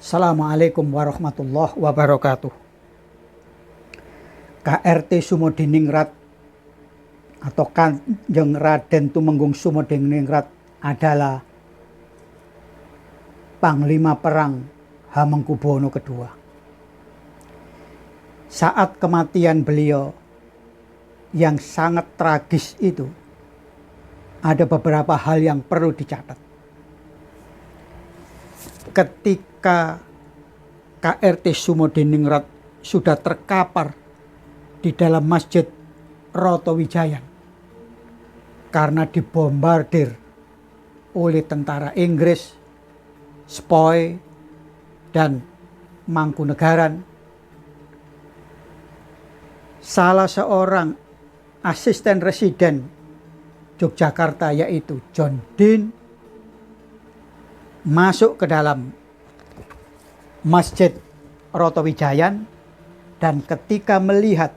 Assalamualaikum warahmatullahi wabarakatuh. KRT Sumodiningrat atau Kanjeng Raden Tumenggung Sumodiningrat adalah Panglima Perang Hamengkubuwono II. Saat kematian beliau yang sangat tragis itu, ada beberapa hal yang perlu dicatat. Ketika KRT Sumodiningrat sudah terkapar di dalam Masjid Rotowijayan karena dibombardir oleh tentara Inggris, Spoi, dan Mangkunegaran, salah seorang asisten residen Yogyakarta yaitu John Dean masuk ke dalam Masjid Rotowijayan, dan ketika melihat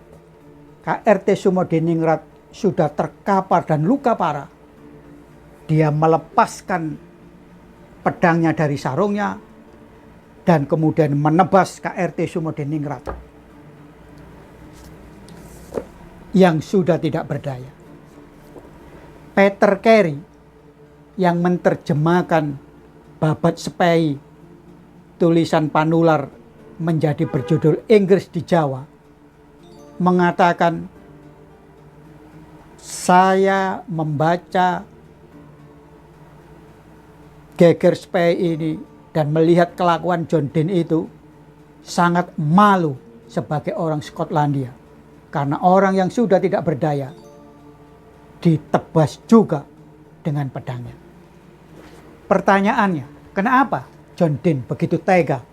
KRT Sumodiningrat sudah terkapar dan luka parah, dia melepaskan pedangnya dari sarungnya dan kemudian menebas KRT Sumodiningrat yang sudah tidak berdaya. Peter Carey yang menerjemahkan Babat Sepei tulisan Panular menjadi berjudul Inggris di Jawa mengatakan, saya membaca geger Sepei ini dan melihat kelakuan John Dean itu sangat malu sebagai orang Skotlandia, karena orang yang sudah tidak berdaya ditebas juga dengan pedangnya. Pertanyaannya, kenapa John Dean begitu tega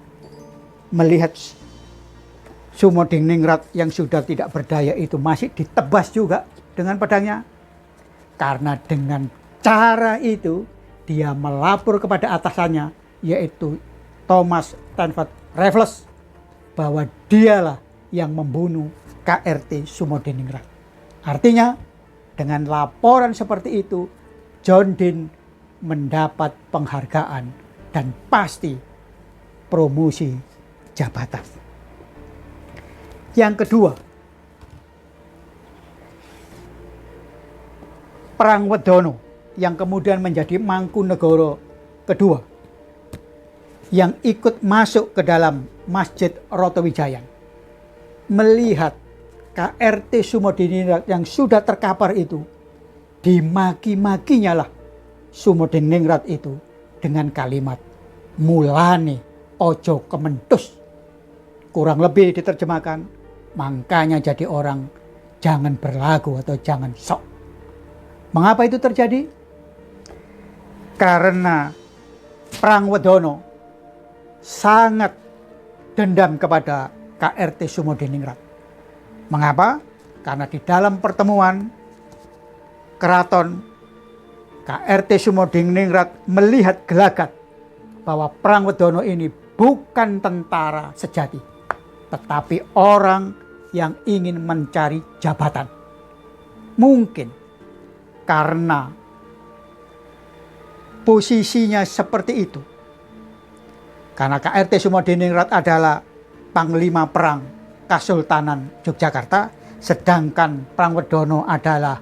melihat Sumodiningrat yang sudah tidak berdaya itu masih ditebas juga dengan pedangnya? Karena dengan cara itu dia melapor kepada atasannya yaitu Thomas Stamford Raffles bahwa dialah yang membunuh KRT Sumodiningrat. Artinya dengan laporan seperti itu John Dean mendapat penghargaan dan pasti promosi jabatan. Yang kedua, Prangwedono yang kemudian menjadi Mangkunegara kedua yang ikut masuk ke dalam Masjid Rotowijayan melihat KRT Sumodiningrat yang sudah terkapar itu, dimaki-makinya lah Sumodiningrat itu dengan kalimat mulane ojo kementus. Kurang lebih diterjemahkan, makanya jadi orang jangan berlagu atau jangan sok. Mengapa itu terjadi? Karena Prangwedono sangat dendam kepada KRT Sumodiningrat. Mengapa? Karena di dalam pertemuan keraton, KRT Sumodiningrat melihat gelagat bahwa Prangwedono ini bukan tentara sejati, tetapi orang yang ingin mencari jabatan. Mungkin karena posisinya seperti itu, karena KRT Sumodiningrat adalah Panglima Perang Kasultanan Yogyakarta, sedangkan Prangwedono adalah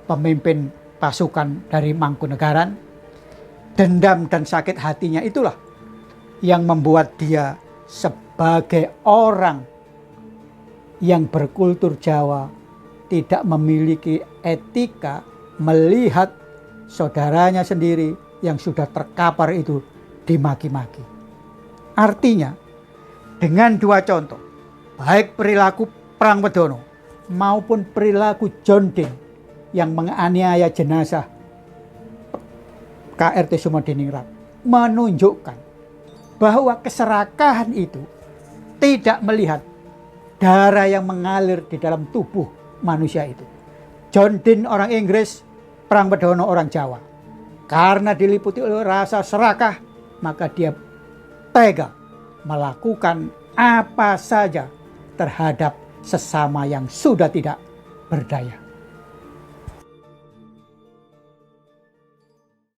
pemimpin pasukan dari Mangkunegaran. Dendam dan sakit hatinya itulah yang membuat dia sebagai orang yang berkultur Jawa tidak memiliki etika melihat saudaranya sendiri yang sudah terkapar itu dimaki-maki. Artinya dengan dua contoh, baik perilaku Prangwedono maupun perilaku John Dean yang menganiaya jenazah KRT Sumodiningrat menunjukkan bahwa keserakahan itu tidak melihat darah yang mengalir di dalam tubuh manusia itu. John Dean orang Inggris, Prangwedono orang Jawa. Karena diliputi oleh rasa serakah, maka dia tega melakukan apa saja terhadap sesama yang sudah tidak berdaya.